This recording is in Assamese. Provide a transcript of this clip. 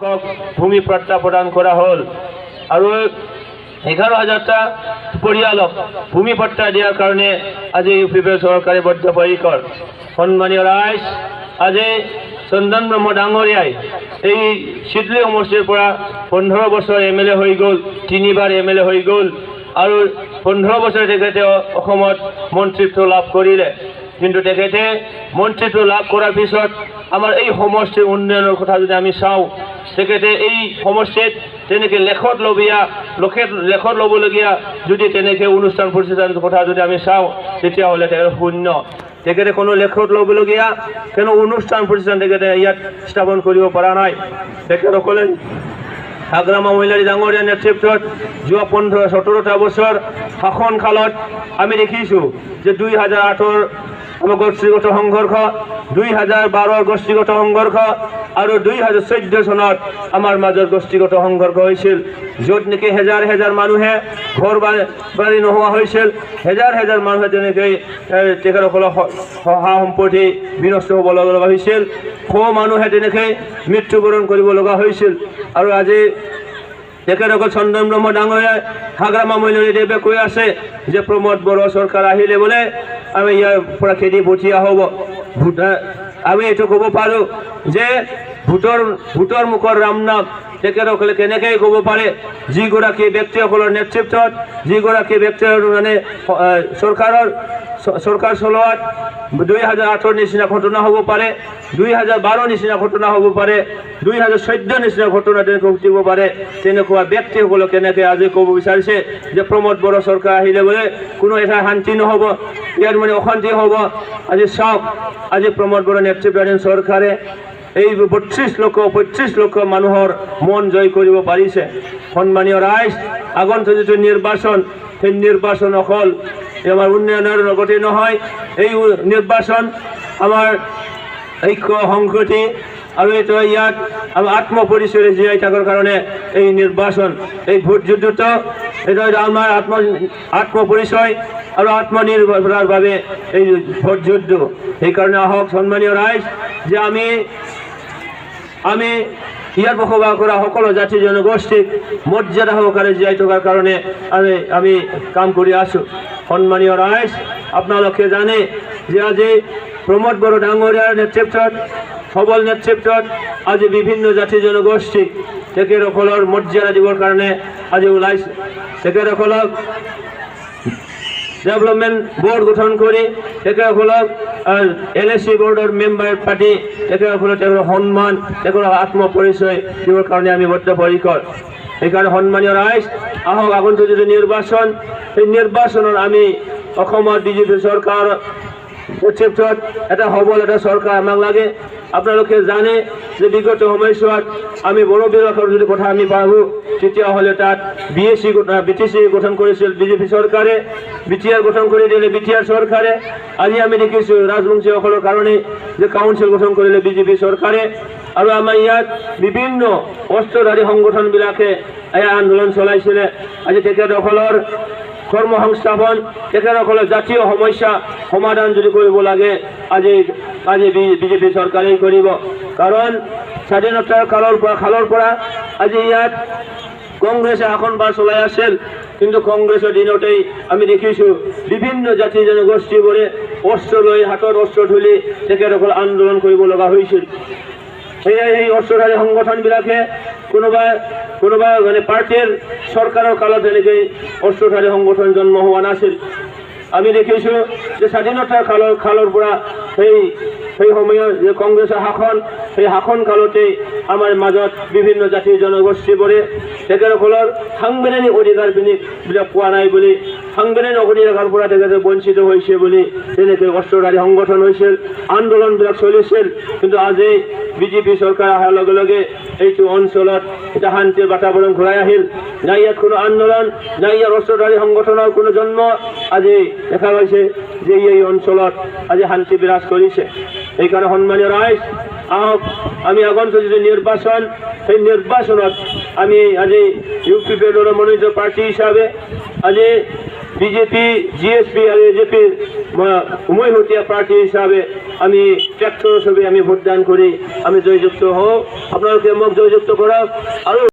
ভূমি পট্টা প্ৰদান কৰা হ'ল আৰু 11,000টা পৰিয়ালক ভূমি পট্টা দিয়াৰ কাৰণে আজি ইউপিপিএল চৰকাৰে বদ্ধপৰিকৰ। সন্মানীয় ৰাইজ, আজি চন্দন ব্ৰহ্ম ডাঙৰীয়াই এই চিডলি সমষ্টিৰ পৰা 15 বছৰ এমএলএ হৈ গ'ল, 3বাৰ এমএলএ হৈ গ'ল আৰু 15 বছৰ তেখেতে অসমত মন্ত্ৰীত্ব লাভ কৰিলে। কিন্তু তেখেতে মন্ত্ৰীত্ব লাভ কৰাৰ পিছত আমাৰ এই সমষ্টিৰ উন্নয়নৰ কথা যদি আমি চাওঁ, তেখেতে এই সমষ্টিত তেনেকৈ লেখত ল'বলগীয়া যদি তেনেকৈ অনুষ্ঠান প্ৰতিষ্ঠানৰ কথা যদি আমি চাওঁ, তেতিয়াহ'লে তেখেতে শূন্য। তেখেতে কোনো লেখত ল'বলগীয়া কোনো অনুষ্ঠান প্ৰতিষ্ঠান তেখেতে ইয়াত স্থাপন কৰিব পৰা নাই। তেখেতসকলে হাগ্ৰামা মহিলাৰী ডাঙৰীয়া নেতৃত্বত যোৱা 15-17টা বছৰ শাসনকালত আমি দেখিছোঁ যে 2008ৰ আমাৰ গোষ্ঠীগত সংঘৰ্ষ, 2012ৰ গোষ্ঠীগত সংঘৰ্ষ আৰু 2014 চনত আমাৰ মাজত গোষ্ঠীগত সংঘৰ্ষ হৈছিল, য'ত নেকি হেজাৰ হেজাৰ মানুহে ঘৰ বাৰী নোহোৱা হৈছিল, হেজাৰ হেজাৰ মানুহে তেনেকৈ তেখেতসকলৰ সা সম্পত্তি বিনষ্ট হ'ব লগা হৈছিল, মানুহে তেনেকৈ মৃত্যুবৰণ কৰিব লগা হৈছিল। আৰু আজি তেখেতসকল চন্দন ব্ৰহ্ম ডাঙৰীয়াই হাগ্ৰামা মহিলাৰী দেৱে কৈ আছে যে প্ৰমোদ বড়ো চৰকাৰ আহিলে বোলে আমি ইয়াৰ পৰা খেদি পঠিওৱা হ'ব। আমি এইটো ক'ব পাৰোঁ যে ভোটৰ মুখৰ ৰাম নাম তেখেতসকলে কেনেকৈ ক'ব পাৰে, যিগৰাকী ব্যক্তিসকলৰ নেতৃত্বত, যিগৰাকী ব্যক্তিৰ মানে চৰকাৰ চলোৱাত 2008ৰ নিচিনা ঘটনা হ'ব পাৰে, 2012 নিচিনা ঘটনা হ'ব পাৰে, 2014 নিচিনা ঘটনা তেনেকৈ ঘটিব পাৰে। তেনেকুৱা ব্যক্তিসকলক কেনেকৈ আজি ক'ব বিচাৰিছে যে প্ৰমোদ বড়ো চৰকাৰ আহিলে বোলে কোনো এটা শান্তি নহ'ব, ইয়াত মানে অশান্তি হ'ব। আজি চাওক, আজি প্ৰমোদ বড়ো নেতৃত্বাধীন চৰকাৰে এই 35 লক্ষ মানুহৰ মন জয় কৰিব পাৰিছে। সন্মানীয় ৰাইজ, আগন্তুক যিটো নিৰ্বাচন, সেই নিৰ্বাচন অকল আমাৰ উন্নয়নৰ লগতে নহয়, এই নিৰ্বাচন আমাৰ ঐক্য সংহতি আৰু এইটো ইয়াত আমাৰ আত্মপৰিচয় জীয়াই থকাৰ কাৰণে এই নিৰ্বাচন, এই ভোট যুদ্ধটো এইটো আমাৰ আত্মপৰিচয় আৰু আত্মনিৰ্ভৰতাৰ বাবে এই ভোট যুদ্ধ। সেইকাৰণে আহক সন্মানীয় ৰাইজ, যে আমি ইয়াত বসবাস কৰা সকলো জাতি জনগোষ্ঠীক মৰ্যাদা সহকাৰে জীয়াই থকাৰ কাৰণে আমি কাম কৰি আছোঁ। সন্মানীয় ৰাইজ, আপোনালোকে জানে যে আজি প্ৰমোদ বড়ো ডাঙৰীয়াৰ নেতৃত্বত, সবল নেতৃত্বত আজি বিভিন্ন জাতি জনগোষ্ঠীক তেখেতসকলৰ মৰ্যাদা দিবৰ কাৰণে আজি ওলাইছে। তেখেতসকলক ডেভেলপমেণ্ট বোৰ্ড গঠন কৰি তেখেতসকলক LAC বোৰ্ডৰ মেম্বাৰ পাতি তেখেতসকলক তেওঁলোকৰ সন্মান, তেওঁলোকৰ আত্মপৰিচয় দিবৰ কাৰণে আমি বদ্ধপৰিকৰ। সেইকাৰণে সন্মানীয় ৰাইজ, আহক আগন্তুক যিটো নিৰ্বাচন, সেই নিৰ্বাচনত আমি অসমৰ বিজেপি চৰকাৰ নেতৃত্বত এটা সবল এটা চৰকাৰ আমাক লাগে। আপোনালোকে জানে যে বিগত সময়ছোৱাত আমি বড়ো বিভাগৰ যদি কথা আমি পাওঁ, তেতিয়াহ'লে তাত BTC গঠন কৰিছিল বিজেপি চৰকাৰে, BTR গঠন কৰি দিলে BTR চৰকাৰে। আজি আমি দেখিছোঁ ৰাজবংশীসকলৰ কাৰণে যে কাউন্সিল গঠন কৰিলে বিজেপি চৰকাৰে। আৰু আমাৰ ইয়াত বিভিন্ন অস্ত্ৰধাৰী সংগঠনবিলাকে এই আন্দোলন চলাইছিলে। আজি তেখেতসকলৰ কৰ্মসংস্থাপন, তেখেতসকলৰ জাতীয় সমস্যা সমাধান যদি কৰিব লাগে, আজি বিজেপি চৰকাৰেই কৰিব। কাৰণ স্বাধীনতাৰ কালৰ পৰা আজি ইয়াত কংগ্ৰেছে শাসনভাৰ চলাই আছিল, কিন্তু কংগ্ৰেছৰ দিনতেই আমি দেখিছোঁ বিভিন্ন জাতি জনগোষ্ঠীবোৰে অস্ত্ৰ লৈ, হাতত অস্ত্ৰ তুলি তেখেতসকল আন্দোলন কৰিব লগা হৈছিল। সেই অস্ত্ৰধাৰী সংগঠনবিলাকে কোনোবা মানে পাৰ্টীৰ চৰকাৰৰ কালত এনেকৈ অস্ত্ৰধাৰী সংগঠন জন্ম হোৱা নাছিল। আমি দেখিছোঁ যে স্বাধীনতাৰ কালৰ পৰা সেই সময়ত যে কংগ্ৰেছৰ শাসন, সেই শাসন কালতেই আমাৰ মাজত বিভিন্ন জাতি জনগোষ্ঠীবোৰে তেখেতসকলৰ সাংবিধানিক অধিকাৰবিলাক পোৱা নাই বুলি, সাংবিধানিক অধিকাৰৰ পৰা তেখেতে বঞ্চিত হৈছে বুলি তেনেকৈ অস্ত্ৰধাৰী সংগঠন হৈছিল, আন্দোলনবিলাক চলিছিল। কিন্তু আজি বিজেপি চৰকাৰ অহাৰ লগে লগে এইটো অঞ্চলত এটা শান্তিৰ বাতাবৰণ ঘূৰাই আহিল। নাই ইয়াত কোনো আন্দোলন, নাই ইয়াত অস্ত্ৰধাৰী সংগঠনৰ কোনো জন্ম। আজি দেখা গৈছে যে এই অঞ্চলত আজি শান্তি বিৰাজ কৰিছে। সেইকাৰণে সন্মানীয় ৰাইজ, আহক আমি আগন্তুক যিটো নিৰ্বাচন, সেই নিৰ্বাচনত আমি আজি UPPৰ দলৰ মনোনীত পাৰ্টি হিচাপে আজি BJP, GSP আৰু AJPৰ উমৈহতীয়া প্ৰাৰ্থী হিচাপে আমি ট্ৰেক্টৰৰ ছবি আমি ভোটদান কৰি আমি জয়যুক্ত হওঁ আপোনালোকে মোক জয়যুক্ত কৰক আৰু